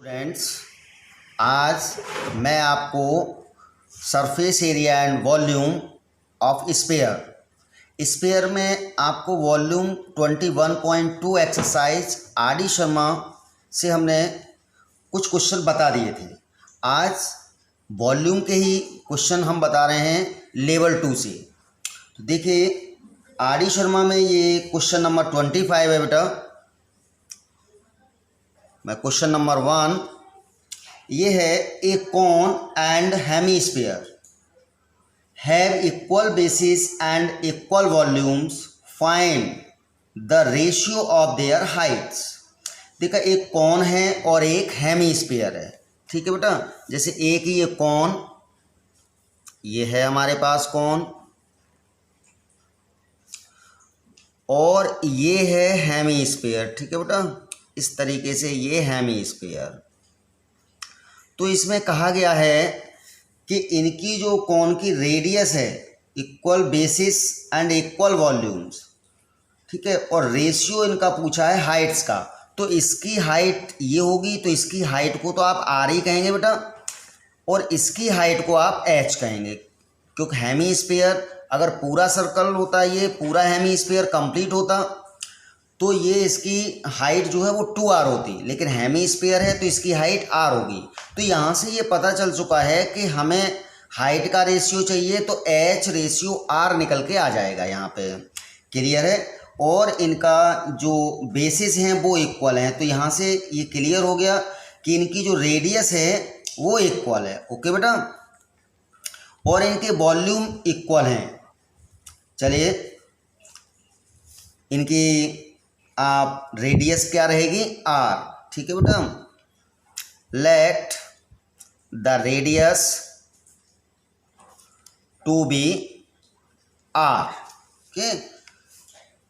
Friends, आज मैं आपको surface area and volume of sphere में आपको वॉल्यूम 21.2 एक्सरसाइज आर.डी. शर्मा से हमने कुछ क्वेश्चन बता दिए थे। आज वॉल्यूम के ही क्वेश्चन हम बता रहे हैं लेवल 2 से। तो देखिए, आर.डी. शर्मा में ये क्वेश्चन नंबर 25 है बेटा। मैं क्वेश्चन नंबर 1 ये है, a cone and hemisphere have equal bases and equal volumes, find the ratio of their heights. देखा, एक कोन है और एक हेमीस्फीयर है। ठीक है बेटा, जैसे एक ये कोन, ये है हमारे पास कोन, और ये है हेमीस्फीयर। ठीक है बेटा, इस तरीके से ये हेमीस्फीयर। तो इसमें कहा गया है कि इनकी जो कोन की रेडियस है equal bases and equal volumes, ठीक है, और रेशियो इनका पूछा है हाइट्स का। तो इसकी हाइट ये होगी, तो इसकी हाइट को तो आप आर ही कहेंगे बेटा, और इसकी हाइट को आप एच कहेंगे, क्योंकि हेमीस्फीयर अगर पूरा सर्कल होता, ये पूरा हेमीस्फीयर कंप्लीट होता, तो ये इसकी हाइट जो है वो 2r होती, लेकिन हेमीस्फीयर है तो इसकी हाइट r होगी। तो यहाँ से ये पता चल चुका है कि हमें हाइट का रेशियो चाहिए, तो h रेशियो r निकल के आ जाएगा यहाँ पे। क्लियर है? और इनका जो बेसिस हैं वो इक्वल हैं, तो यहाँ से ये क्लियर हो गया कि इनकी जो रेडियस है वो इक्वल है। ओके बेटा, और इनके वॉल्यूम इक्वल हैं। चलिए, इनकी आप रेडियस क्या रहेगी? r। ठीक है बेटा, let the radius to be r। Okay,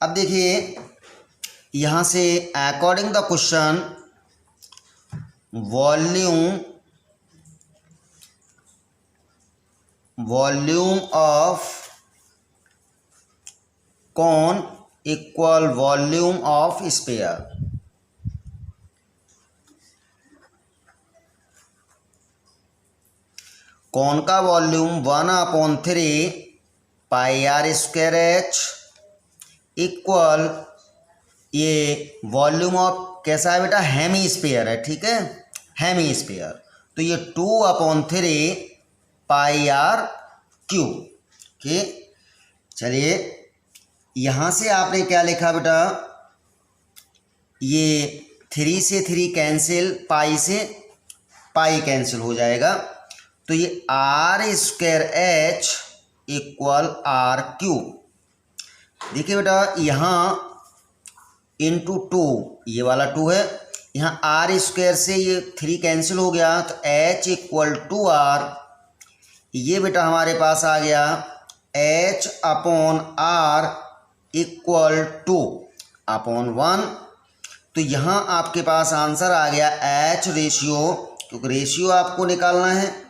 अब देखिए यहाँ से according the question, volume of cone equal volume of sphere. Cone का volume 1/3 pi R square H equal, ये वॉल्यूम ऑफ कैसा है बेटा? हेमीस्फीयर है। ठीक है, हेमीस्फीयर, तो ये 2/3 पाई आर क्यूब। ओके, चलिए यहाँ से आपने क्या लिखा बेटा? ये 3 से 3 कैंसिल, पाई से पाई कैंसिल हो जाएगा, तो ये r square H equal r cube. देखिए बेटा, यहाँ इंटू 2, ये वाला 2 है, यहाँ r स्क्वायर से ये 3 कैंसिल हो गया, तो h इक्वल टू r। ये बेटा हमारे पास आ गया h अपॉन r इक्वल 2/1। तो यहाँ आपके पास आंसर आ गया h रेशियो, क्योंकि रेशियो आपको निकालना है,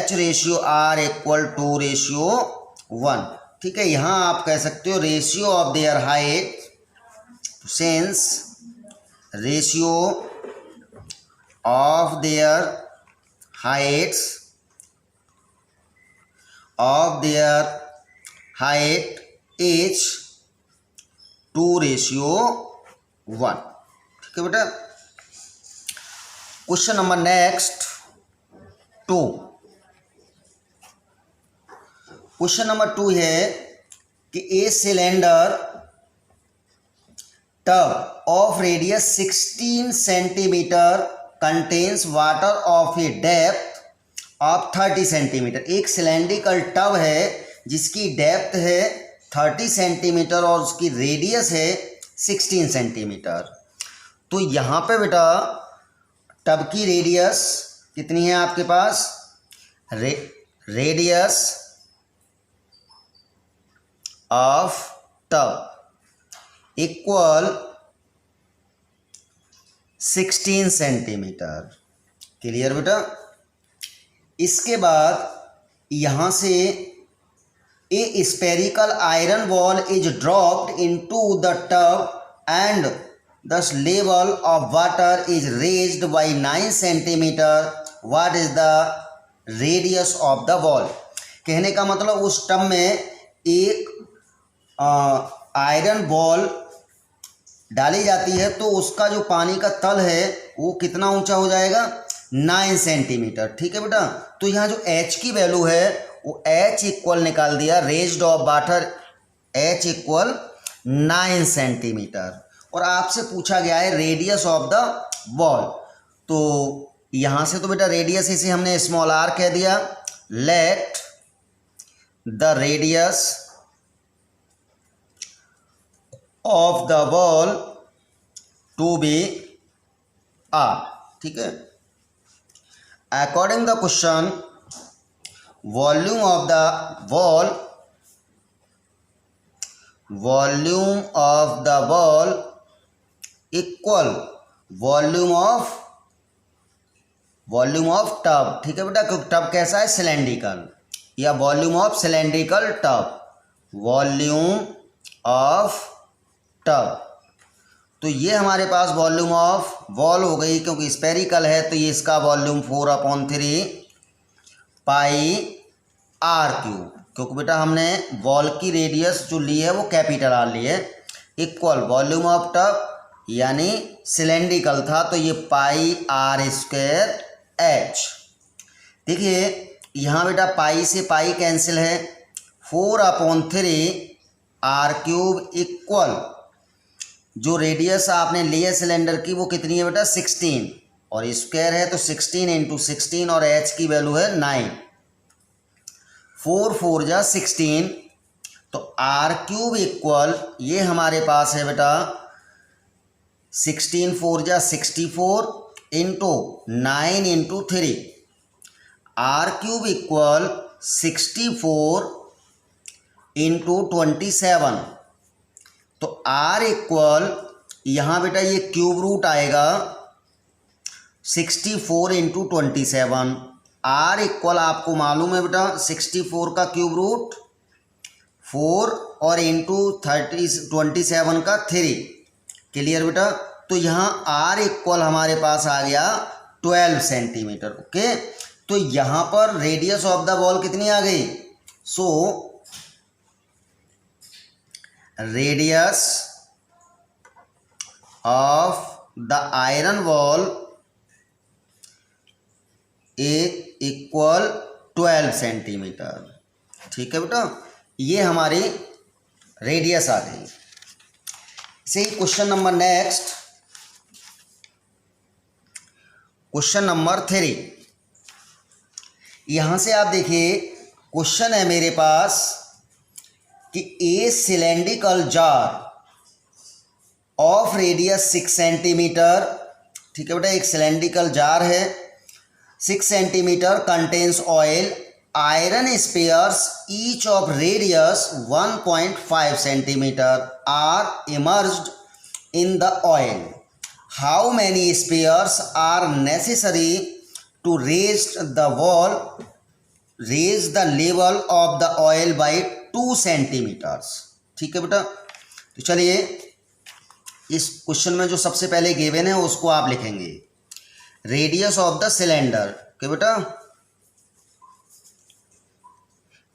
h ratio r equal 2 ratio 1। ठीक है, यहाँ आप कह सकते हो ratio of their height, since ratio of their Heights is 2:1। ठीक है बेटा, question number next 2। Question number 2 है कि a cylinder tub of radius 16 centimetre contains water of A depth of 30 centimetre. एक सिलेंड्रिकल टब है जिसकी डेप्थ है 30 centimetre और उसकी रेडियस है 16 सेंटीमीटर। तो यहाँ पे बेटा टब की रेडियस कितनी है आपके पास? Radius of tub equal 16 centimetre. Clear बेटा? इसके बाद यहाँ से a spherical iron ball is dropped into the tub and Thus level of water is raised by 9 centimeter. What is the radius of the wall? कहने का मतलब उस tub में एक आयरन बॉल डाली जाती है तो उसका जो पानी का तल है वो कितना ऊंचा हो जाएगा, 9 सेंटीमीटर। ठीक है बेटा, तो यहाँ जो h की वैल्यू है वो h इक्वल निकाल दिया, raised of water h equal 9 centimetre. और आपसे पूछा गया है रेडियस ऑफ द बॉल, तो यहाँ से तो बेटा रेडियस इसे हमने स्मॉल r कह दिया। Let the radius of the ball to be r। ठीक है, according the question volume of the ball equal volume of tub. ठीक है बेटा, क्योंकि टब कैसा है, सिलेंड्रिकल, या volume of cylindrical tub, volume of tub. तो ये हमारे पास वॉल्यूम ऑफ बॉल हो गई, क्योंकि स्पेरिकल है तो ये इसका वॉल्यूम 4/3 पाई r क्यूब, क्योंकि बेटा हमने बॉल की रेडियस जो ली है वो कैपिटल R ली है, इक्वल वॉल्यूम ऑफ टब यानी सिलेंड्रिकल था तो ये पाई r² h। देखिए यहाँ बेटा पाई से पाई कैंसिल है, 4/3 r क्यूब इक्वल जो रेडियस आपने ली है सिलेंडर की वो कितनी है बेटा, 16, और स्क्वायर है तो 16 × 16 और h की वैल्यू है 9, 4 4 जा 16, तो r क्यूब इक्वल ये हमारे पास है बेटा 16 4 जा 64 into 9 × 3, r cube equal 64 into 27, तो r इक्वल यहाँ बेटा ये क्यूब रूट आएगा 64 इंटू 27, r इक्वल आपको मालूम है बेटा 64 का क्यूब रूट 4 और इंटू 27 का 3। क्लियर बेटा, तो यहाँ r इक्वल हमारे पास आ गया 12 सेंटीमीटर। ओके, तो यहाँ पर रेडियस ऑफ द बॉल कितनी आ गई, so radius of the iron ball equal 12 centimetre. ठीक है बेटा, ये हमारी रेडियस आ गई। से question number next, question number 3। यहाँ से आप देखिए क्वेश्चन है मेरे पास कि a cylindrical jar of radius 6 centimetre. ठीक है बेटा, एक सिलेंड्रिकल जार है 6 centimetre, contains oil, iron spheres each of radius 1.5 centimetre are emerged in the oil. How many spheres are necessary to raise the level of the oil by 2 centimetres. ठीक है बेटा, तो चलिए इस क्वेश्चन में जो सबसे पहले गिवन है उसको आप लिखेंगे, रेडियस ऑफ द सिलेंडर। क्या बेटा,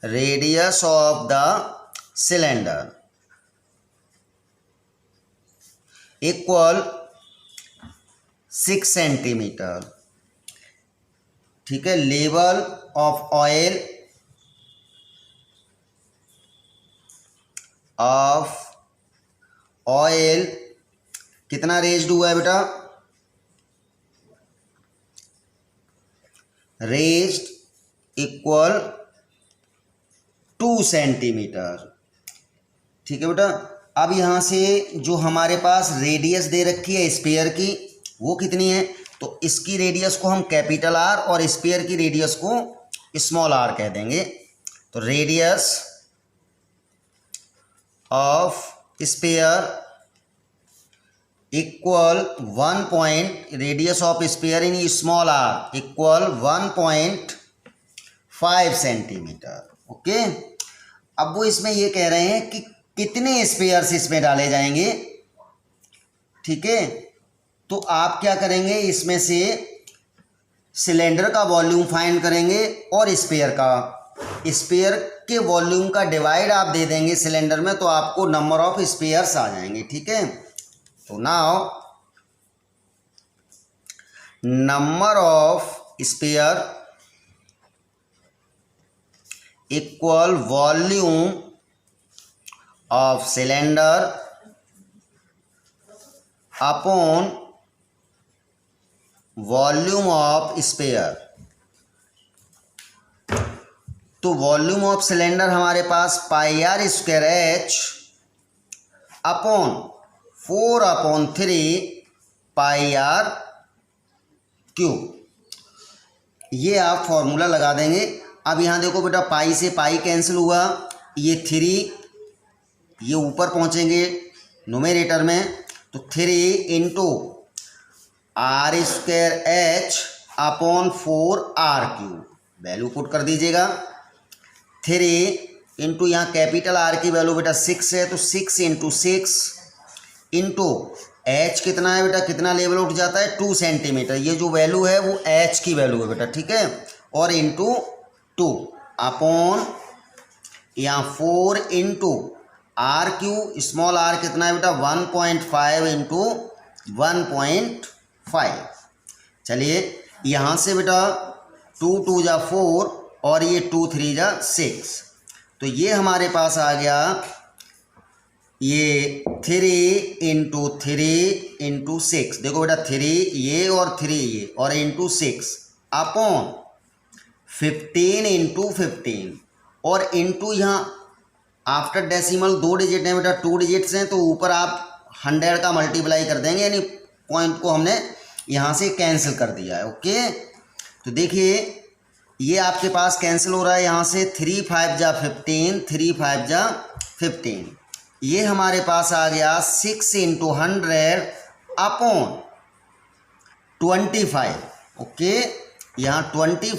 radius of the cylinder equal 6 centimetre. ठीक है, लेवल ऑफ ऑयल कितना रेज्ड हुआ है बेटा, रेज्ड इक्वल 2 सेंटीमीटर। ठीक है बेटा, अब यहाँ से जो हमारे पास रेडियस दे रखी है स्पेयर की वो कितनी है, तो इसकी रेडियस को हम कैपिटल R और स्पेयर की रेडियस को स्मॉल r कह देंगे। तो radius of sphere equal 1 radius of sphere in small r equal 1.5 centimetre. Okay, अब वो इसमें ये कह रहे हैं कि कितने स्पेयर्स इसमें डाले जाएंगे, ठीक है। तो आप क्या करेंगे, इसमें से सिलेंडर का वॉल्यूम फाइंड करेंगे और स्पेयर के वॉल्यूम का डिवाइड आप दे देंगे सिलेंडर में, तो आपको नंबर ऑफ स्पेयर्स आ जाएंगे। ठीक है। तो now number of sphere equal volume of cylinder upon volume of sphere. तो वॉल्यूम ऑफ सिलेंडर हमारे पास pi R square H upon 4/3 pi R cube, ये आप फॉर्मूला लगा देंगे। अब यहाँ देखो बेटा, पाई से पाई कैंसिल हुआ, ये 3 ये ऊपर पहुँचेंगे न्यूमरेटर में, तो 3 into r square H upon 4 cube, value put कर दीजिएगा। 3 इंटू यहाँ कैपिटल आर की वैल्यू बेटा 6 है, तो 6 इंटू 6 इंटू एच कितना है बेटा, कितना लेवल उठ जाता है 2 सेंटीमीटर, ये जो वैल्यू है वो एच की वैल्यू है बेटा। ठीक है। और इंटू 2 अपॉन यहाँ 4 into r cube, small r कितना है बेटा 1.5 इंटू 1.5। चलिए यहाँ से बेटा 2 2 जा 4 और ये 2 3 जा 6, तो ये हमारे पास आ गया ये 3 इंटू 3 इंटू 6। देखो बेटा 3 ये और 3 ये और इंटू 6 अपॉन 15 इंटू 15 और इंटू यहाँ आफ्टर डेसिमल 2 डिजिट हैं बेटा, 2 डिजिट्स हैं, तो ऊपर आप 100 का मल्टीप्लाई कर देंगे, यानी पॉइंट को हमने यहाँ से कैंसिल कर दिया है। ओके। तो देखिए ये आपके पास कैंसिल हो रहा है, यहाँ से 3 5 जा 15, 3 5 जा 15, ये हमारे पास आ गया 6 इंटू 100 अपॉन 25। ओके। यहाँ 25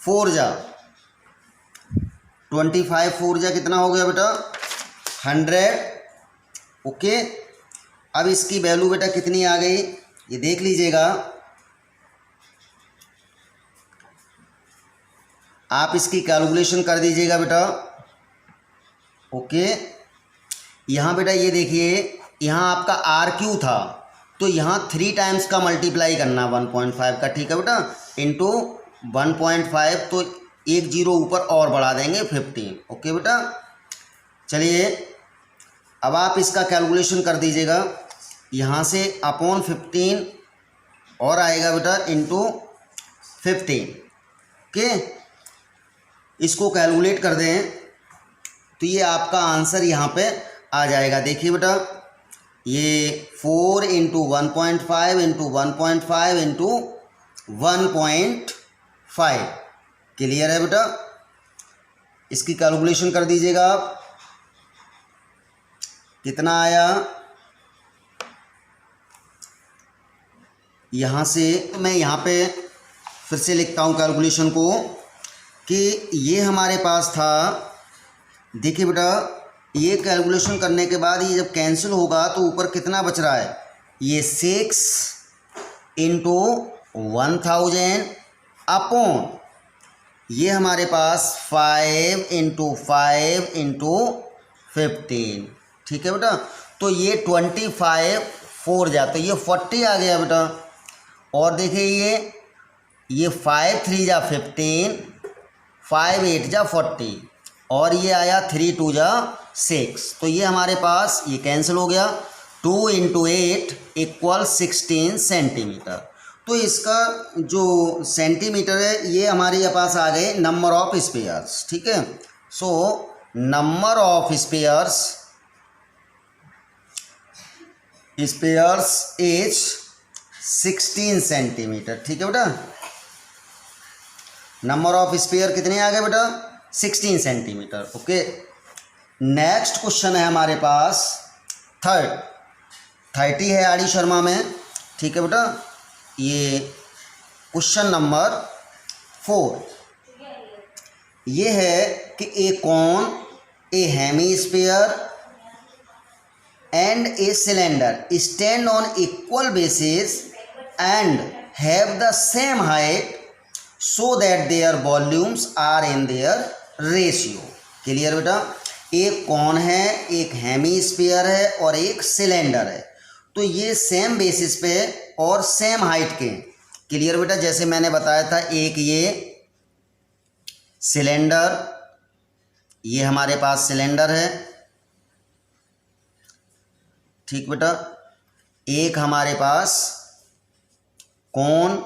4 जा 25 4 जा कितना हो गया बेटा 100। ओके। अब इसकी वैल्यू बेटा कितनी आ गई, ये देख लीजिएगा आप, इसकी कैलकुलेशन कर दीजिएगा बेटा। ओके। यहाँ बेटा ये देखिए, यहाँ आपका आर क्यू था, तो यहाँ 3 टाइम्स का मल्टीप्लाई करना 1.5 का। ठीक है बेटा, इंटू 1.5, तो 1 0 ऊपर और बढ़ा देंगे 15। ओके बेटा। चलिए अब आप इसका कैलकुलेशन कर दीजिएगा, यहाँ से अपॉन 15 और आएगा बेटा इंटू 15। ओके। इसको कैलकुलेट कर दें तो ये आपका आंसर यहाँ पे आ जाएगा। देखिए बेटा, ये 4 इंटू 1.5 इंटू 1.5 इंटू 1.5, क्लियर है बेटा। इसकी कैलकुलेशन कर दीजिएगा आप, कितना आया, यहाँ से मैं यहाँ पे फिर से लिखता हूँ कैलकुलेशन को, कि ये हमारे पास था, देखिए बेटा ये कैलकुलेशन करने के बाद ये जब कैंसिल होगा तो ऊपर कितना बच रहा है, ये 6 इंटू 1000 अपॉन ये हमारे पास 5 इंटू 5 इंटू 15। ठीक है बेटा। तो ये 25 4 जा, तो ये 40 आ गया बेटा। और देखिए ये 5 3 जा 15, 5 8 जा 40 और ये आया 3 2 जा 6, तो ये हमारे पास ये कैंसिल हो गया। 2 इंटू 8 इक्वल 16 सेंटीमीटर। तो इसका जो सेंटीमीटर है ये हमारे पास आ गए नंबर ऑफ स्पेयर्स। ठीक है। So number of spheres is 16 centimetre. ठीक है बेटा, नंबर ऑफ स्पेयर कितने आ गए बेटा 16 सेंटीमीटर। ओके। नेक्स्ट क्वेश्चन है हमारे पास 30 है आर डी शर्मा में। ठीक है बेटा, ये क्वेश्चन नंबर 4 ये है कि a cone, a hemisphere and a cylinder stand on equal basis and have the same height so that their volumes are in their ratio. Clear बेटा? एक कौन है, एक हेमीस्फीयर है और एक सिलेंडर है, तो ये सेम बेसिस पे और सेम हाइट के। क्लियर बेटा? जैसे मैंने बताया था, एक ये सिलेंडर, ये हमारे पास सिलेंडर है, ठीक बेटा। एक हमारे पास कौन,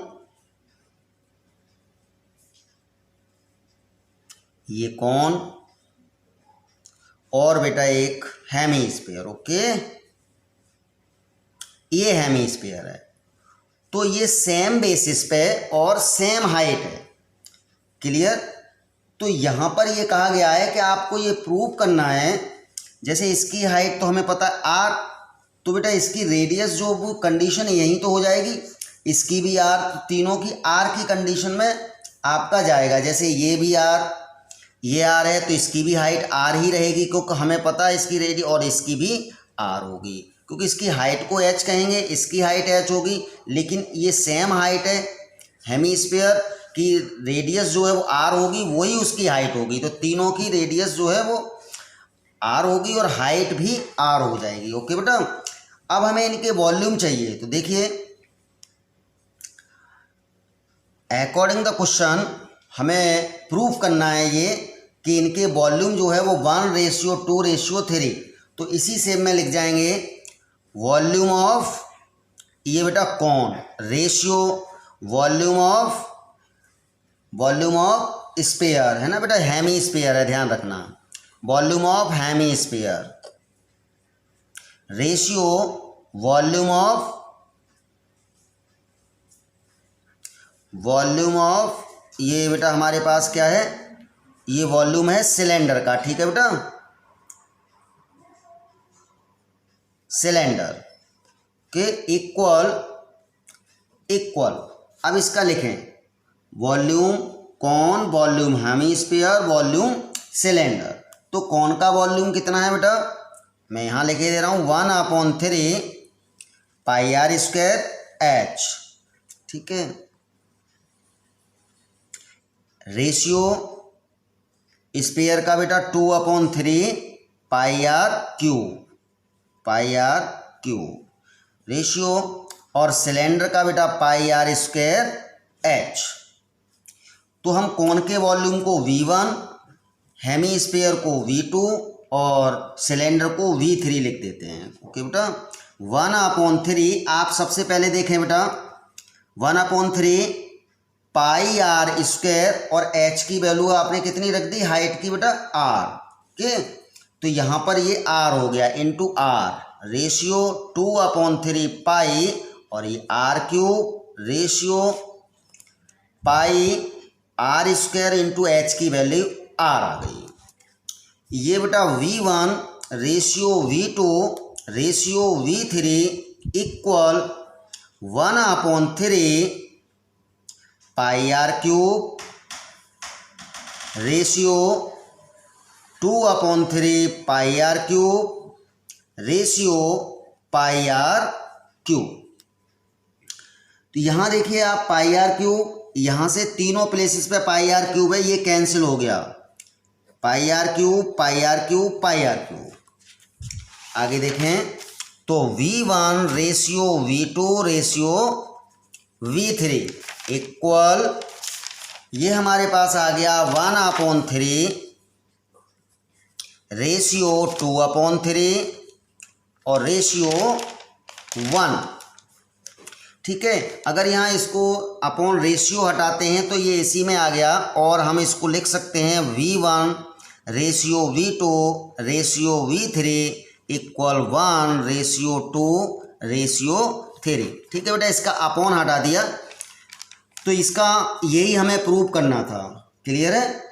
ये कौन, और बेटा एक हेमीस्फीयर। ओके, ये हेमीस्फीयर है, तो ये सेम बेसिस पे और सेम हाइट है। क्लियर? तो यहाँ पर ये कहा गया है कि आपको ये प्रूव करना है, जैसे इसकी हाइट तो हमें पता है आर, तो बेटा इसकी रेडियस जो वो कंडीशन यही तो हो जाएगी, इसकी भी आर, तीनों की आर की कंडीशन में आपका जाएगा। जैसे ये भी आर, ये आर है, तो इसकी भी हाइट आर ही रहेगी, क्योंकि हमें पता है इसकी रेडियस, और इसकी भी आर होगी, क्योंकि इसकी हाइट को एच कहेंगे, इसकी हाइट एच होगी, लेकिन ये सेम हाइट है। हेमीस्फीयर की रेडियस जो है वो आर होगी, वही उसकी हाइट होगी, तो तीनों की रेडियस जो है वो आर होगी और हाइट भी आर हो जाएगी। ओके बेटा, अब हमें इनके वॉल्यूम चाहिए, तो देखिए अकॉर्डिंग द क्वेश्चन हमें प्रूफ करना है ये कि इनके वॉल्यूम जो है वो 1:2:3, तो इसी से में लिख जाएंगे वॉल्यूम ऑफ, ये बेटा कौन, रेशियो वॉल्यूम ऑफ स्फीयर है ना बेटा, हेमीस्फीयर है, ध्यान रखना, volume of hemisphere, ratio volume of ये बेटा हमारे पास क्या है, ये वॉल्यूम है सिलेंडर का। ठीक है बेटा, सिलेंडर के इक्वल, अब इसका लिखें वॉल्यूम कौन, वॉल्यूम हेमीस्फीयर, वॉल्यूम सिलेंडर। तो कौन का वॉल्यूम कितना है बेटा, मैं यहाँ लिखे दे रहा हूँ 1/3 πr²h। ठीक है, रेशियो स्फीयर का बेटा 2/3 πr³, रेशियो, और सिलेंडर का बेटा πr²h। तो हम कौन के वॉल्यूम को V1, हेमीस्फीयर को V2 और सिलेंडर को V3 लिख देते हैं। ओके बेटा, 1/3 आप सबसे पहले देखें बेटा, 1/3 πr² और h की वैल्यू आपने कितनी रख दी, हाइट की बेटा r के, तो यहाँ पर ये r हो गया इंटू r, रेशियो 2/3 पाई और ये r³ ratio πr² into h की वैल्यू r आ गई। ये बेटा V1 ratio V2 ratio V3 equal 1/3 πr³ ratio 2/3 πr³ ratio πr³। तो यहाँ देखिए आप πr³, यहाँ से तीनों प्लेसेस पे πr³ है, ये कैंसिल हो गया, πr³। आगे देखें तो V1 ratio V2 ratio V3 equal, ये हमारे पास आ गया 1/3 रेशियो 2/3 और रेशियो 1। ठीक है, अगर यहाँ इसको अपॉन रेशियो हटाते हैं तो ये इसी में आ गया, और हम इसको लिख सकते हैं V1 ratio V2 ratio V3 equal 1:2:3। ठीक है बेटा, इसका अपॉन हटा दिया, तो इसका यही हमें प्रूव करना था। क्लियर है?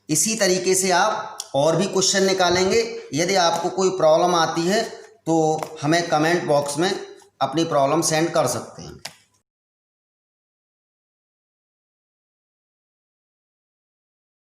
इसी तरीके से आप और भी क्वेश्चन निकालेंगे। यदि आपको कोई प्रॉब्लम आती है तो हमें कमेंट बॉक्स में अपनी प्रॉब्लम सेंड कर सकते हैं।